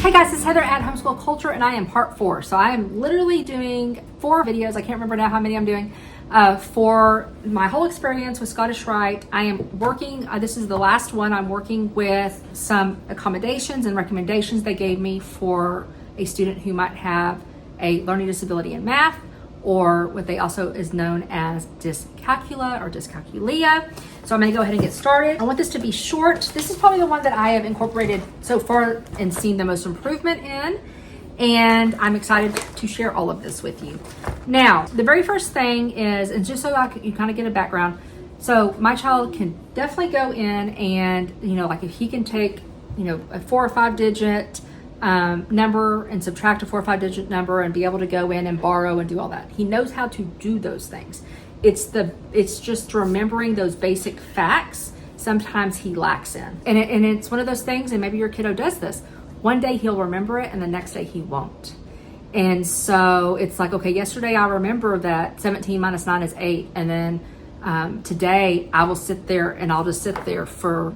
Hey guys, it's Heather at Homeschool Culture, and I am part 4. So I am literally doing 4 videos. I can't remember now how many I'm doing for my whole experience with Scottish Rite. I am working, this is the last one, I'm working with some accommodations and recommendations they gave me for a student who might have a learning disability in math, or what they also is known as Dyscalculia or Dyscalculia. So I'm gonna go ahead and get started. I want this to be short. This is probably the one that I have incorporated so far and seen the most improvement in. And I'm excited to share all of this with you. Now, the very first thing is, and just so you kind of get a background, so my child can definitely go in and, like if he can take, a 4 or 5 digit number and subtract a 4 or 5 digit number and be able to go in and borrow and do all that. He knows how to do those things. It's just remembering those basic facts. Sometimes he lacks in, and it's one of those things, and maybe your kiddo does this. One day he'll remember it and the next day he won't. And so it's like, okay, yesterday I remember that 17 minus 9 is 8. And then today I will sit there and I'll just sit there for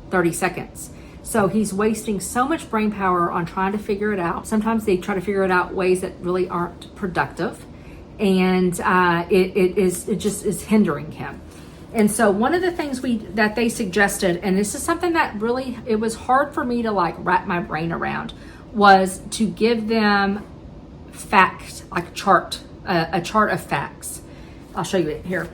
30 seconds. So he's wasting so much brain power on trying to figure it out. Sometimes they try to figure it out ways that really aren't productive. And it just is hindering him. And so one of the things that they suggested, and this is something that really, it was hard for me to wrap my brain around, was to give them facts, like a chart of facts. I'll show you it here.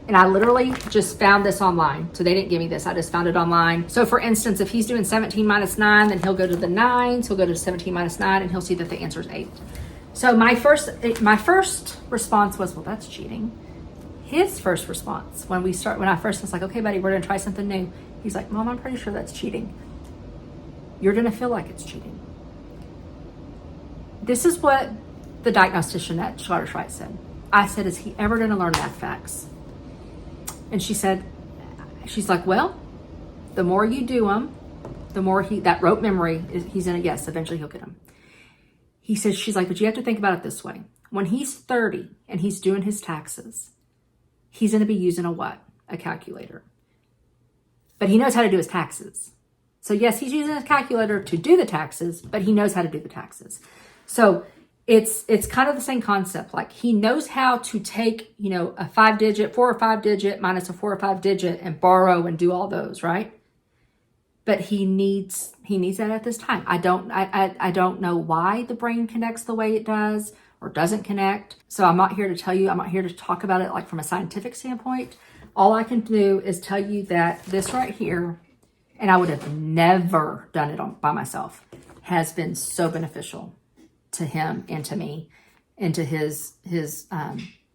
And I literally just found this online. So they didn't give me this, I just found it online. So for instance, if he's doing 17 minus 9, then he'll go to the 9s, he'll go to 17 minus 9, and he'll see that the answer is 8. So my first response was, well, that's cheating. His first response, when I first was like, okay, buddy, we're gonna try something new. He's like, Mom, I'm pretty sure that's cheating. You're gonna feel like it's cheating. This is what the diagnostician at Scottish Rite said. I said, is he ever gonna learn math facts? And she's like, well, the more you do them, the more that rote memory, he's gonna, yes, eventually he'll get them. She's like, but you have to think about it this way. When he's 30 and he's doing his taxes, he's going to be using a calculator. But he knows how to do his taxes. So yes, he's using a calculator to do the taxes, but he knows how to do the taxes. So it's kind of the same concept. Like he knows how to take, a 4 or 5 digit minus a 4 or 5 digit and borrow and do all those, right? But he needs that at this time. I don't know why the brain connects the way it does or doesn't connect. So I'm not here to tell you, I'm not here to talk about it from a scientific standpoint. All I can do is tell you that this right here, and I would have never done it by myself, has been so beneficial to him and to me and to his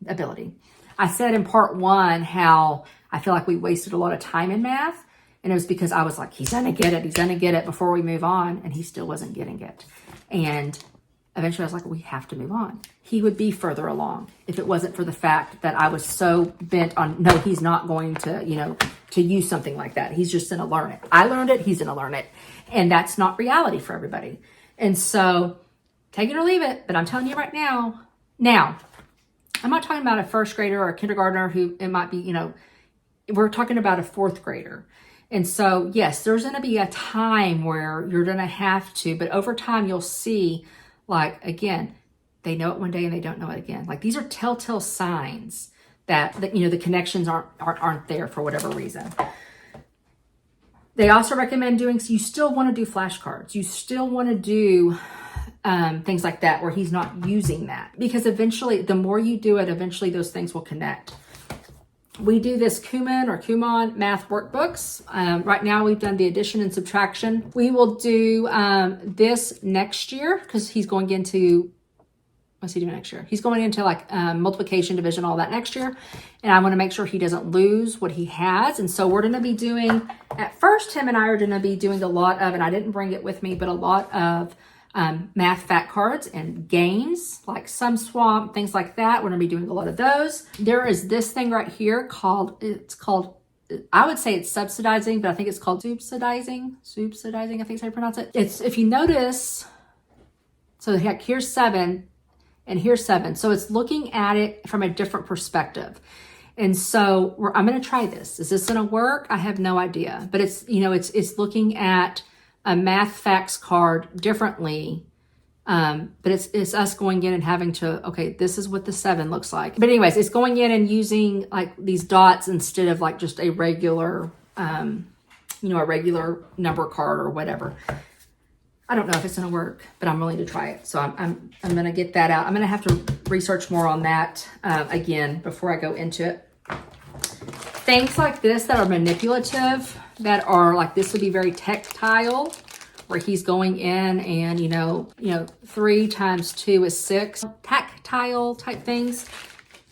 ability. I said in part 1 how I feel like we wasted a lot of time in math. And it was because I was like, he's gonna get it before we move on. And he still wasn't getting it. And eventually I was like, we have to move on. He would be further along if it wasn't for the fact that I was so bent on, no, he's not going to, to use something like that. He's just gonna learn it. I learned it, he's gonna learn it. And that's not reality for everybody. And so take it or leave it, but I'm telling you right now, I'm not talking about a first grader or a kindergartner who it might be, we're talking about a 4th grader. And so, yes, there's going to be a time where you're going to have to, but over time you'll see, again, they know it one day and they don't know it again. These are telltale signs that the connections aren't there for whatever reason. They also recommend so you still want to do flashcards. You still want to do things like that where he's not using that, because eventually, the more you do it, eventually those things will connect. We do this Kumon math workbooks. Right now we've done the addition and subtraction. We will do this next year because he's going into, what's he doing next year? He's going into multiplication, division, all that next year. And I want to make sure he doesn't lose what he has. And so we're going to be doing, at first him and I are going to be doing a lot of, and I didn't bring it with me, but a lot of math fact cards and games like Sum Swamp, things like that. We're going to be doing a lot of those. There is this thing right here called, I would say it's subsidizing, but I think it's called subsidizing, I think is how you pronounce it. It's, if you notice, so here's 7 and here's 7. So it's looking at it from a different perspective. And so I'm going to try this. Is this going to work? I have no idea, but it's, it's looking at a math facts card differently. But it's us going in and having to, okay, this is what the 7 looks like. But anyways, it's going in and using like these dots instead of like just a regular, a regular number card or whatever. I don't know if it's going to work, but I'm willing to try it. So I'm going to get that out. I'm going to have to research more on that again before I go into it. Things like this that are manipulative, that are like, this would be very tactile, where he's going in and, 3 times 2 is 6. Tactile type things.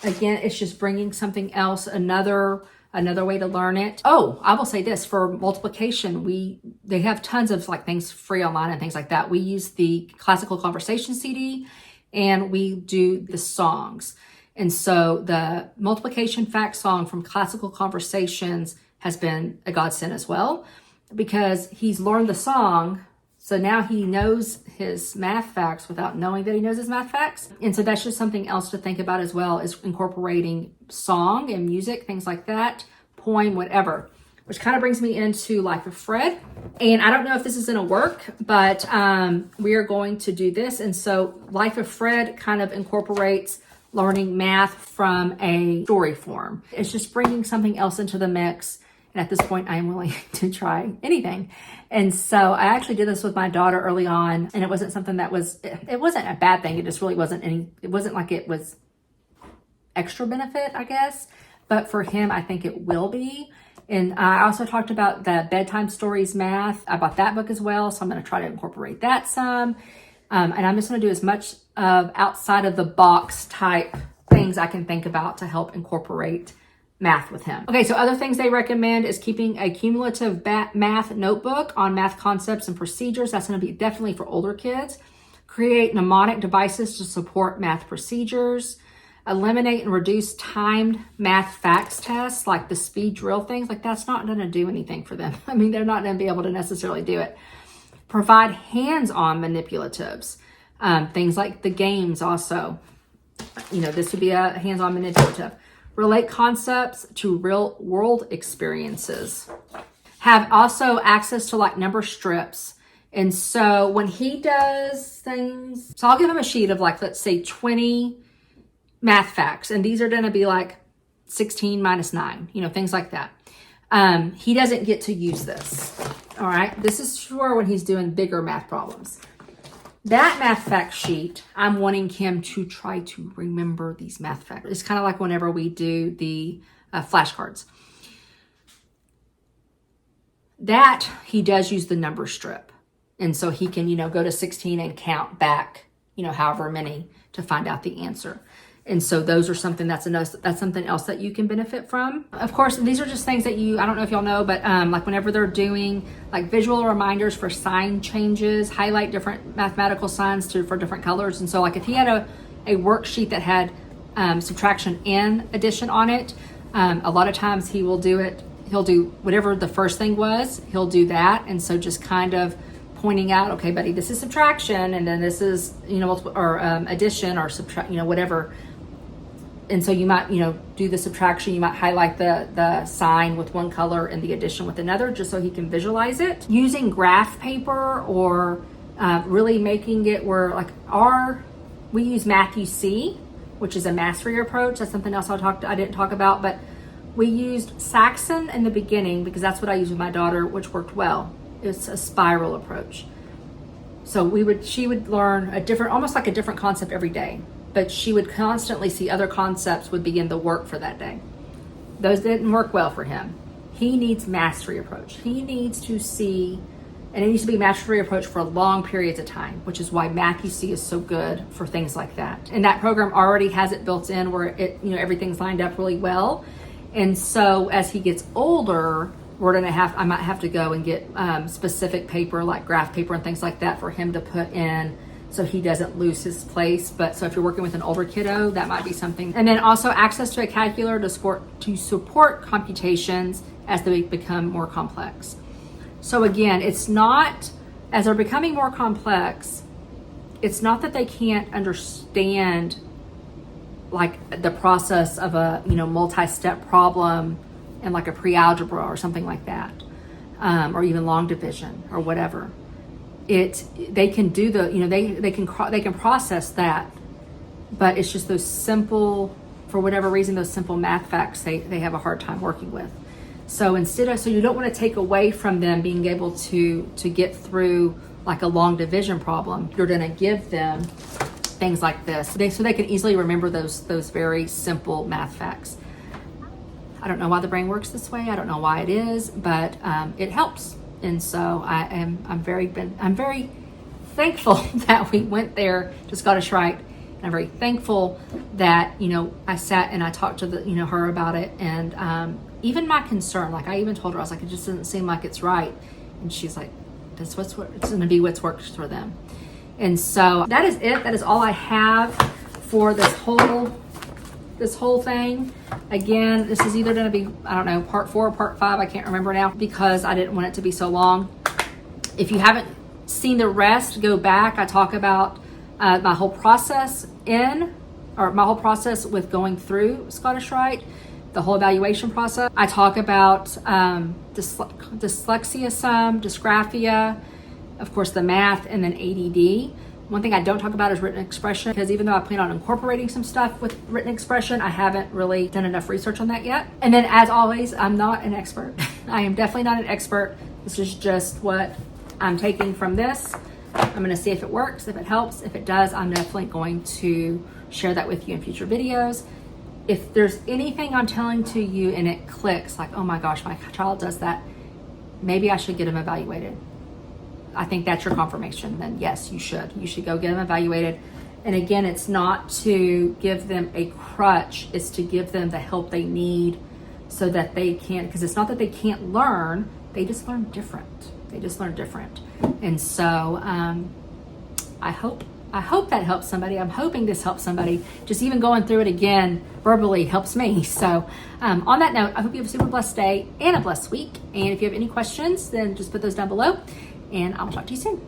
Again, it's just bringing something else, another way to learn it. Oh, I will say this, for multiplication, they have tons of like things free online and things like that. We use the Classical Conversation CD and we do the songs. And so the multiplication fact song from Classical Conversations has been a godsend as well, because he's learned the song. So now he knows his math facts without knowing that he knows his math facts. And so that's just something else to think about as well, is incorporating song and music, things like that, poem, whatever, which kind of brings me into Life of Fred. And I don't know if this is going to work, but we are going to do this. And so Life of Fred kind of incorporates learning math from a story form. It's just bringing something else into the mix. And at this point, I am willing to try anything. And so I actually did this with my daughter early on, and it wasn't something that it wasn't a bad thing. It just really it wasn't like it was extra benefit, I guess. But for him, I think it will be. And I also talked about the bedtime stories math. I bought that book as well. So I'm going to try to incorporate that some. And I'm just going to do as much of outside of the box type things I can think about to help incorporate math with him. Okay, so other things they recommend is keeping a cumulative math notebook on math concepts and procedures. That's going to be definitely for older kids. Create mnemonic devices to support math procedures. Eliminate and reduce timed math facts tests, like the speed drill things. Like, that's not going to do anything for them. I mean, they're not going to be able to necessarily do it. Provide hands-on manipulatives. Things like the games also. This would be a hands-on manipulative. Relate concepts to real world experiences. Have also access to like number strips. And so when he does things, so I'll give him a sheet of like, let's say 20 math facts. And these are going to be like 16 minus 9, things like that. He doesn't get to use this. All right. This is for when he's doing bigger math problems. That math fact sheet, I'm wanting him to try to remember these math facts. It's kind of like whenever we do the flashcards. That he does use the number strip. And so he can, go to 16 and count back, however many to find out the answer. And so those are something that's something else that you can benefit from. Of course, these are just things that I don't know if y'all know, but like whenever they're doing like visual reminders for sign changes, highlight different mathematical signs for different colors. And so like if he had a worksheet that had subtraction and addition on it, a lot of times he will do it. He'll do whatever the first thing was, he'll do that. And so just kind of pointing out, okay, buddy, this is subtraction, and then this is, addition or subtract, whatever. And so you might, do the subtraction. You might highlight the sign with one color and the addition with another, just so he can visualize it. Using graph paper or really making it where we use Math-U-See, which is a mastery approach. That's something else I didn't talk about, but we used Saxon in the beginning because that's what I used with my daughter, which worked well. It's a spiral approach. So she would learn almost like a different concept every day. But she would constantly see other concepts would begin to work for that day. Those didn't work well for him. He needs mastery approach. He needs to see, and it needs to be mastery approach for long periods of time, which is why Math-U-See is so good for things like that. And that program already has it built in where everything's lined up really well. And so as he gets older, I might have to go and get specific paper like graph paper and things like that for him to put in, so he doesn't lose his place. But so if you're working with an older kiddo, that might be something. And then also access to a calculator to support computations as they become more complex. So again, it's not, as they're becoming more complex, it's not that they can't understand like the process of a, multi-step problem and like a pre-algebra or something like that, or even long division or whatever. they can do they can process that, but it's just those simple, for whatever reason, those simple math facts they have a hard time working with. So so you don't want to take away from them being able to get through like a long division problem. You're going to give them things like this so they can easily remember those very simple math facts. I don't know why the brain works this way. I don't know why it is, but it helps. And so I'm very thankful that we went there to Scottish Rite. And I'm very thankful that, I sat and I talked to her about it. And even my concern, like I even told her, I was like, it just doesn't seem like it's right. And she's like, it's going to be what's worked for them. And so that is it. That is all I have for this whole thing. Again, this is either going to be, I don't know, part 4 or part 5. I can't remember now because I didn't want it to be so long. If you haven't seen the rest, go back. I talk about my whole process with going through Scottish Rite, the whole evaluation process. I talk about dyslexia some, dysgraphia, of course the math, and then ADD. One thing I don't talk about is written expression, because even though I plan on incorporating some stuff with written expression, I haven't really done enough research on that yet. And then as always, I'm not an expert. I am definitely not an expert. This is just what I'm taking from this. I'm going to see if it works, if it helps. If it does, I'm definitely going to share that with you in future videos. If there's anything I'm telling to you and it clicks, like, oh my gosh, my child does that, maybe I should get them evaluated. I think that's your confirmation. Then yes, you should. You should go get them evaluated. And again, it's not to give them a crutch. It's to give them the help they need so that they can, because it's not that they can't learn, they just learn different. And so I hope that helps somebody. I'm hoping this helps somebody. Just even going through it again verbally helps me. So on that note, I hope you have a super blessed day and a blessed week. And if you have any questions, then just put those down below, and I'll talk to you soon.